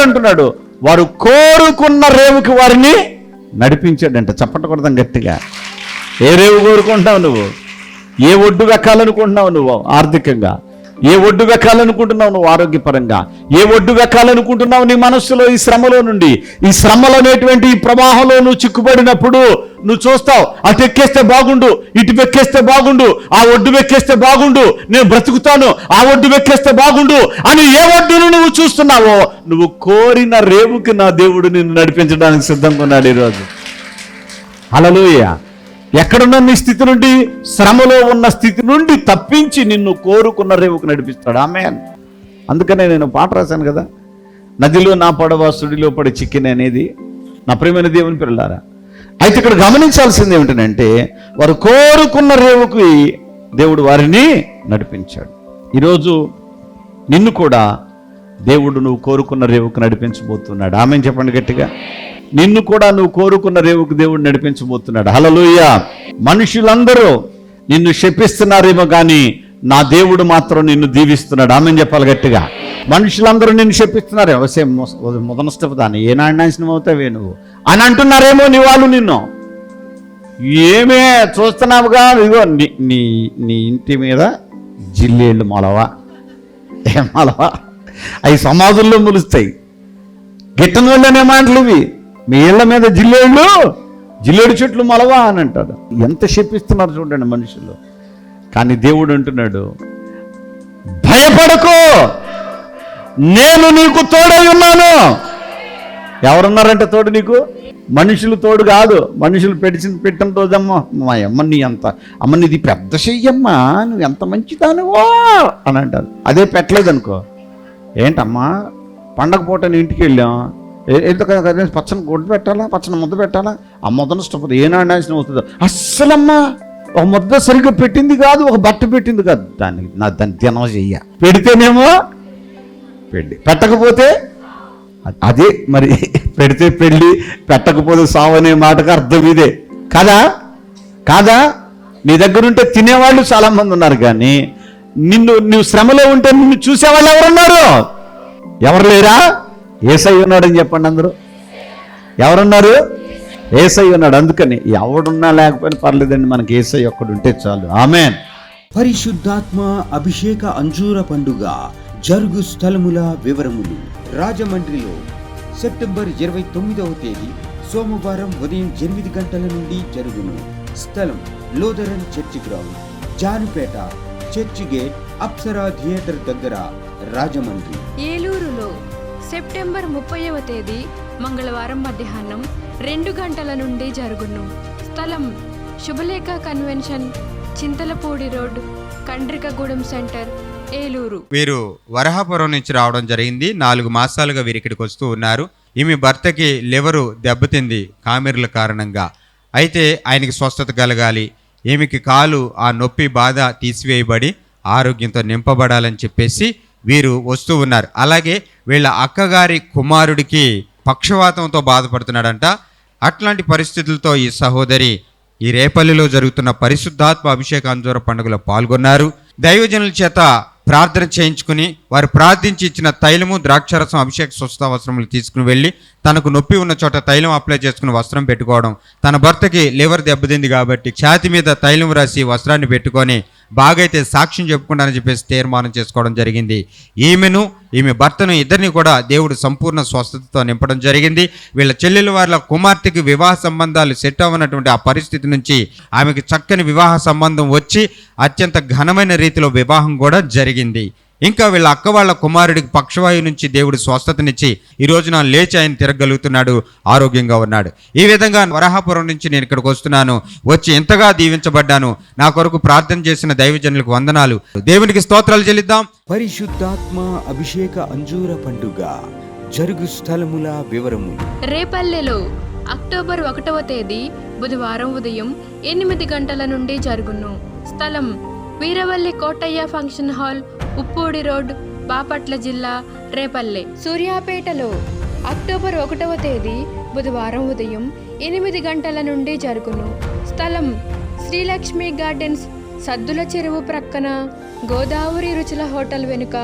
అంటున్నాడు, వారు కోరుకున్న రేవుకి వారిని నడిపించాడంట. చప్పటకూడదాం గట్టిగా. ఏ రేవు కోరుకుంటున్నావు నువ్వు? ఏ ఒడ్డు వెక్కాలనుకుంటున్నావు నువ్వు ఆర్థికంగా? ఏ ఒడ్డు వెక్కాలనుకుంటున్నావు నువ్వు ఆరోగ్యపరంగా? ఏ ఒడ్డు వెక్కాలనుకుంటున్నావు నీ మనస్సులో? ఈ శ్రమలో నుండి, ఈ శ్రమలు అనేటువంటి ఈ ప్రవాహంలో నువ్వు చిక్కుబడినప్పుడు నువ్వు చూస్తావు, అటు ఎక్కేస్తే బాగుండు, ఇటు వెక్కేస్తే బాగుండు, ఆ ఒడ్డు వెక్కేస్తే బాగుండు, నేను బ్రతుకుతాను, ఆ ఒడ్డు వెక్కేస్తే బాగుండు అని ఏ ఒడ్డును నువ్వు చూస్తున్నావో, నువ్వు కోరిన రేవుకి నా దేవుడు నిన్ను నడిపించడానికి సిద్ధంగా ఉన్నాడు ఈరోజు. హల్లెలూయా. ఎక్కడున్న నీ స్థితి నుండి, శ్రమలో ఉన్న స్థితి నుండి తప్పించి నిన్ను కోరుకున్న రేవుకు నడిపిస్తాడు. ఆమేన్. అందుకనే నేను పాట రాశాను కదా, నదిలో నా పడవ సుడిలో పడి చిక్కిన అనేది. నా ప్రియమైన దేవుని పిల్లలారా, అయితే ఇక్కడ గమనించాల్సింది ఏమిటంటే, వారు కోరుకున్న రేవుకి దేవుడు వారిని నడిపించాడు. ఈరోజు నిన్ను కూడా దేవుడు నువ్వు కోరుకున్న రేవుకు నడిపించబోతున్నాడు. ఆమేన్ చెప్పండి గట్టిగా. నిన్ను కూడా నువ్వు కోరుకున్న రేవుకు దేవుడు నడిపించబోతున్నాడు. హల్లెలూయా. మనుషులందరూ నిన్ను శపిస్తున్నారేమో కానీ నా దేవుడు మాత్రం నిన్ను దీవిస్తున్నాడు. ఆమేన్ చెప్పాలి గట్టిగా. మనుషులందరూ నిన్ను శపిస్తున్నారు, మొదనష్టపదాన్ని ఏ నాశనం అవుతావే నువ్వు అని అంటున్నారేమో నీ వాళ్ళు నిన్ను. ఏమే చూస్తున్నావుగా, ఇదిగో నీ ఇంటి మీద జిల్లేళ్ళు మొలవా, ఏం మొలవా, అవి సమాజంలో ములుస్తాయి. గిట్టని వాళ్ళనే మాటలు ఇవి. మీ ఇళ్ల మీద జిల్లేడు చెట్లు మొలవా అని అంటాడు. ఎంత శపిస్తున్నారు చూడండి మనుషులు. కానీ దేవుడు అంటున్నాడు, భయపడకు, నేను నీకు తోడై ఉన్నాను. ఎవరున్నారంటే తోడు నీకు? మనుషులు తోడు కాదు. మనుషులు పెట్టిన రోజమ్మా, మా అమ్మ నీ అంత అమ్మ నీది పెద్ద చెయ్యమ్మా, నువ్వు ఎంత మంచిదానువో అని అంటారు. అదే పెట్టలేదనుకో, ఏంటమ్మా పండగ పూట నీ ఇంటికి వెళ్ళాం, ఎందుకు పచ్చని గుడ్డు పెట్టాలా, పచ్చని ముద్ద పెట్టాలా, ఆ ముద్దను ఇష్టపడదు, ఏనాడు నాశనం అవుతుందో. అస్సలమ్మా ఒక ముద్ద సరిగ్గా పెట్టింది కాదు, ఒక బట్ట పెట్టింది కాదు, దాన్ని తినవ చెయ్య. పెడితేనేమో పెళ్ళి, పెట్టకపోతే అదే మరి. పెడితే పెళ్ళి, పెట్టకపోతే సావు అనే మాటకు అర్థం ఇదే కాదా? నీ దగ్గర ఉంటే తినేవాళ్ళు చాలా మంది ఉన్నారు, కానీ నువ్వు శ్రమలో ఉంటే నిన్ను చూసేవాళ్ళు ఎవరున్నారు? ఎవరు లేరా? యేసయ్య ఉన్నాడని చెప్పండి అందరూ. ఎవరున్నారు? యేసయ్య ఉన్నాడు. అందుకని ఎవడున్నా లేకపోయినా పర్లేదండి, మనకి యేసయ్య ఒక్కడు ఉంటే చాలు. ఆమేన్. పరిశుద్ధాత్మ అభిషేక అంజూర పండుగ జరుగు స్థలముల వివరములు. రాజమండ్రిలో సెప్టెంబర్ 29వ తేదీ సోమవారం ఉదయం 8 గంటల నుండి జరుగును. స్థలం Lutheran church ground, Janupeta, church gate, Apsara theatre దగ్గర, రాజమండ్రి. ఏలూరులో సెప్టెంబర్ 30వ తేదీ మంగళవారం మధ్యాహ్నం 2 గంటల నుండి జరుగును. స్థలం Subhalekha convention, Chintalapudi road, Kandrikagudem centre, Eluru. వీరు వరహాపురం నుంచి రావడం జరిగింది. 4 మాసాలుగా వీరు ఇక్కడికి వస్తూ ఉన్నారు. ఈమె భర్తకి లివరు దెబ్బతింది కామెర్ల కారణంగా. అయితే ఆయనకి స్వస్థత కలగాలి, ఈమెకి కాలు ఆ నొప్పి బాధ తీసివేయబడి ఆరోగ్యంతో నింపబడాలని చెప్పేసి వీరు వస్తూ ఉన్నారు. అలాగే వీళ్ళ అక్కగారి కుమారుడికి పక్షవాతంతో బాధపడుతున్నాడంట. అట్లాంటి పరిస్థితులతో ఈ సహోదరి ఈ రేపల్లిలో జరుగుతున్న పరిశుద్ధాత్మ అభిషేక అంజూర పండుగలో పాల్గొన్నారు. దైవజనుల చేత ప్రార్థన చేయించుకుని వారు ప్రార్థించి ఇచ్చిన తైలము, ద్రాక్షారసం, అభిషేక స్వస్థ వస్త్రములు తీసుకుని వెళ్ళి తనకు నొప్పి ఉన్న చోట తైలం అప్లై చేసుకుని వస్త్రం పెట్టుకోవడం. తన భర్తకి లివర్ దెబ్బతింది కాబట్టి ఛాతి మీద తైలం రాసి వస్త్రాన్ని పెట్టుకొని బాగైతే సాక్ష్యం చెప్పుకుంటానని చెప్పేసి తీర్మానం చేసుకోవడం జరిగింది. ఈమె భర్తను ఇద్దరిని కూడా దేవుడు సంపూర్ణ స్వస్థతతో నింపడం జరిగింది. వీళ్ళ చెల్లెల వాళ్ళ కుమార్తెకి వివాహ సంబంధాలు సెట్ అవ్వనటువంటి ఆ పరిస్థితి నుంచి ఆమెకి చక్కని వివాహ సంబంధం వచ్చి అత్యంత ఘనమైన రీతిలో వివాహం కూడా జరిగింది. ఇంకా వీళ్ళ అక్క వాళ్ళ కుమారుడికి పక్షవాయువు నుంచి దేవుడు స్వస్థతనిచ్చి ఈ రోజున లేచి ఆయన తిరగలుగుతున్నాడు, ఆరోగ్యంగా ఉన్నాడు. ఈ విధంగా వరహాపురం నుంచి నేను ఇక్కడికి వస్తున్నాను, వచ్చి ఎంతగా దీవించబడ్డాను. నా కొరకు ప్రార్థన చేసిన దైవజనులకు వందనాలు, దేవునికి స్తోత్రాలు చెల్లిద్దాం. పరిశుద్ధాత్మ అభిషేక అంజూర పండుగ జరుగు స్థలముల వివరము. రేపల్లెలో అక్టోబర్ 1వ తేదీ బుధవారం ఉదయం 8 గంటల నుండి జరుగును. స్థలం Veeravalli Kotayya function hall, Uppudi road, Bapatla జిల్లా, రేపల్లె. సూర్యాపేటలో అక్టోబర్ 1వ తేదీ బుధవారం ఉదయం 8 గంటల నుండి జరుగును. స్థలం శ్రీలక్ష్మి గార్డెన్స్, సద్దుల చెరువు ప్రక్కన, గోదావరి రుచుల హోటల్ వెనుక,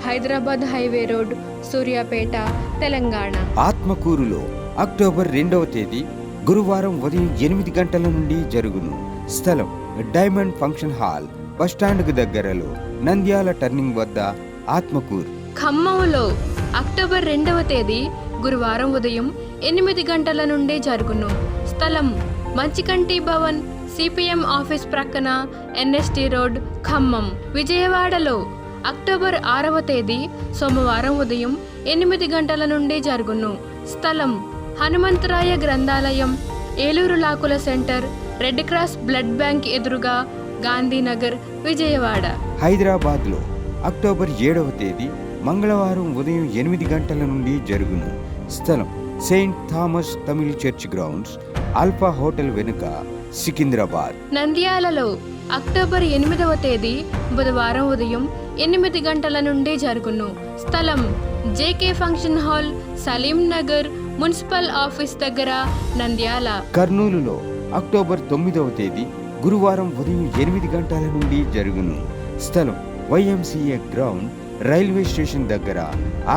హైదరాబాద్ హైవే రోడ్, సూర్యాపేట, తెలంగాణ. ఆత్మకూరులో అక్టోబర్ 2వ తేదీ గురువారం ఉదయం 8 గంటల నుండి జరుగును. స్థలం డైమండ్ ఫంక్షన్ హాల్, బస్టాండ్కు దగ్గరలో, నంద్యాల టర్నింగ్ వద్ద, ఆత్మకూరు. ఖమ్మంలో అక్టోబర్ 2వ తేదీ గురువారం ఉదయం 8 గంటల నుండి జరుగును. స్థలం మంచికంటి భవన్, సిపిఎం ఆఫీస్ ప్రక్కన, ఎన్ఎస్టి రోడ్, ఖమ్మం. విజయవాడలో అక్టోబర్ 6వ తేదీ సోమవారం ఉదయం 8 గంటల నుండి జరుగును. స్థలం హనుమంతరాయ గ్రంథాలయం, ఏలూరు లాకుల centre, Red Cross blood bank ఎదురుగా, గాంధీనగర్, విజయవాడ. హైదరాబాద్లో అక్టోబర్ 7వ తేదీ మంగళవారం ఉదయం 8 గంటల నుండి జరుగును. స్థలం Saint Thomas Tamil church grounds, alpha hotel వెనుక, సికింద్రాబాద్. నంద్యాలలో అక్టోబర్ 8వ తేదీ బుధవారం ఉదయం 8 గంటల నుండి జరుగును. స్థలం JK function hall, Salim Nagar, municipal office దగ్గర, నంద్యాల. కర్నూలులో అక్టోబర్ 9వ తేదీ గురువారం ఉదయం 8 గంటల నుండి జరుగును. స్థలం వైఎంసీఏ గ్రౌండ్, రైల్వే స్టేషన్ దగ్గర,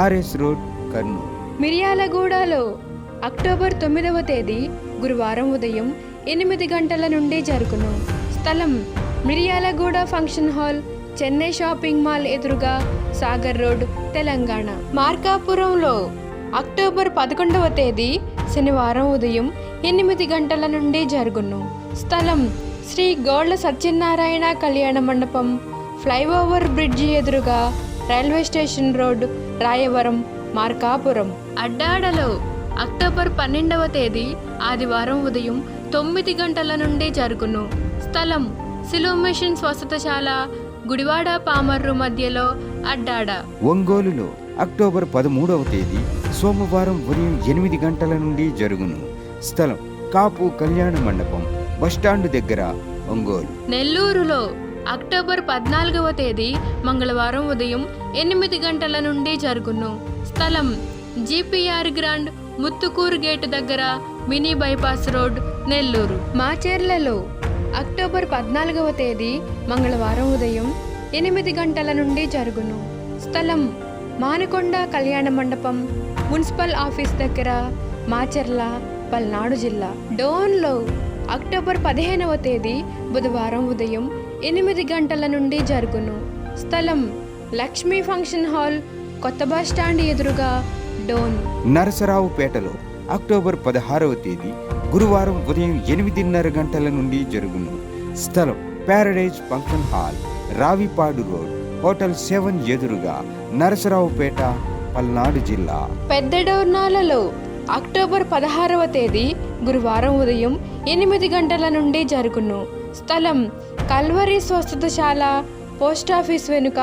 ఆర్ఎస్ రోడ్, కర్నూలు. మిర్యాలగూడలో అక్టోబర్ 9వ తేదీ గురువారం ఉదయం 8 గంటల నుండి జరుగును. స్థలం Miryalaguda function hall, Chennai shopping mall ఎదురుగా, సాగర్ రోడ్, తెలంగాణ. మార్కాపురంలో అక్టోబర్ 11వ తేదీ శనివారం ఉదయం 8 గంటల నుండి జరుగును. స్థలం శ్రీ గోళ్ల సత్యనారాయణ కళ్యాణ మండపం, ఫ్లైఓవర్ బ్రిడ్జి ఎదురుగా, railway station road, Rayavaram, Markapuram. అడ్డాడలో అక్టోబర్ 12వ తేదీ ఆదివారం ఉదయం 9 గంటల నుండి జరుగును. స్థలం సిలోమిషన్ స్వస్థతశాల, గుడివాడ పామర్రు మధ్యలో, అడ్డాడ. ఒంగోలులో అక్టోబర్ 13వ తేదీ సోమవారం ఉదయం 8 గంటల నుండి జరుగును. స్థలం కాపు కళ్యాణ మండపం, బస్టాండ్ దగ్గర, ఒంగోలు. నెల్లూరులో అక్టోబర్ 14వ తేదీ మంగళవారం ఉదయం 8 గంటల నుండి జరుగును. స్థలం జిపిఆర్ గ్రాండ్, ముత్తుకూరు గేటు దగ్గర, మినీ బైపాస్ రోడ్, నెల్లూరు. మాచెర్లలో అక్టోబర్ 14వ తేదీ మంగళవారం ఉదయం 8 గంటల నుండి జరుగును. స్థలం మానకొండ కళ్యాణ మండపం, మున్సిపల్ ఆఫీస్ దగ్గర, మాచెర్ల, పల్నాడు జిల్లా. డోన్లో అక్టోబర్ 15వ తేదీ బుధవారం ఉదయం 8 గంటల నుండి జరుగును. స్థలం లక్ష్మీ ఫంక్షన్ హాల్, కొత్త బస్ స్టాండ్ ఎదురుగా, డోన్. నరసరావుపేటలో అక్టోబర్ 16వ తేదీ గురువారం ఉదయం 8:30 గంటల నుండి జరుగును. స్థలం Paradise function hall, Ravipadu road, hotel 7 ఎదురుగా, నరసరావుపేట, పల్నాడు జిల్లా. పెద్ద డోర్నాలలో అక్టోబర్ 16వ తేదీ గురువారం ఉదయం 8 గంటల నుండి జరుగును. స్థలం కల్వరి స్వస్థతశాల, పోస్టాఫీస్ వెనుక,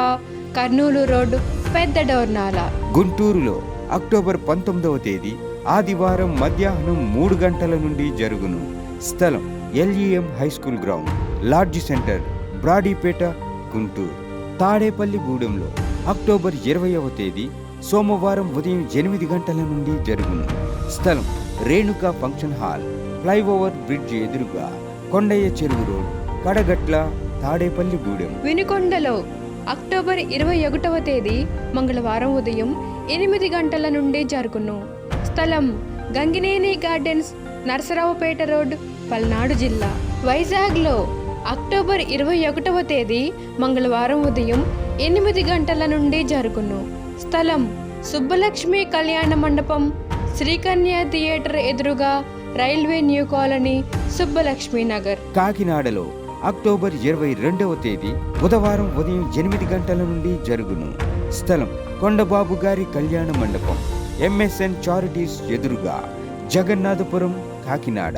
కర్నూలు రోడ్, పెద్ద డోర్నాల. గుంటూరులో అక్టోబర్ 19వ తేదీ ఆదివారం మధ్యాహ్నం 3 గంటల నుండి జరుగును. స్థలం LEM high school ground, lodge centre, Brodipet, Guntur. తాడేపల్లిగూడెంలో అక్టోబర్ 20వ తేదీ సోమవారం ఉదయం 8 గంటల నుండి జరుగును. స్థలం Renuka function hall, flyover bridge ఎదురుగా, కొండయ్య చెరువు రోడ్, కడగట్ల, తాడేపల్లిగూడెం. వినుకొండలో అక్టోబర్ 21వ తేదీ మంగళవారం ఉదయం 8 గంటల నుండి జరుగును. స్థలం గంగినేని గార్డెన్స్, నరసరావుపేట రోడ్, పల్నాడు జిల్లా. వైజాగ్లో అక్టోబర్ 21వ తేదీ మంగళవారం ఉదయం 8 గంటల నుండి జరుగును. స్థలం సుబ్బలక్ష్మి కళ్యాణ మండపం, శ్రీకన్య థియేటర్ ఎదురుగా, railway new colony, Subbalakshmi Nagar. కాకినాడలో అక్టోబర్ 22వ తేదీ బుధవారం ఉదయం 8 గంటల నుండి జరుగును. స్థలం కొండబాబు గారి కళ్యాణ మండపం, ఎంఎస్ఎన్ చారిటీస్ ఎదురుగా, జగన్నాథపురం, కాకినాడ.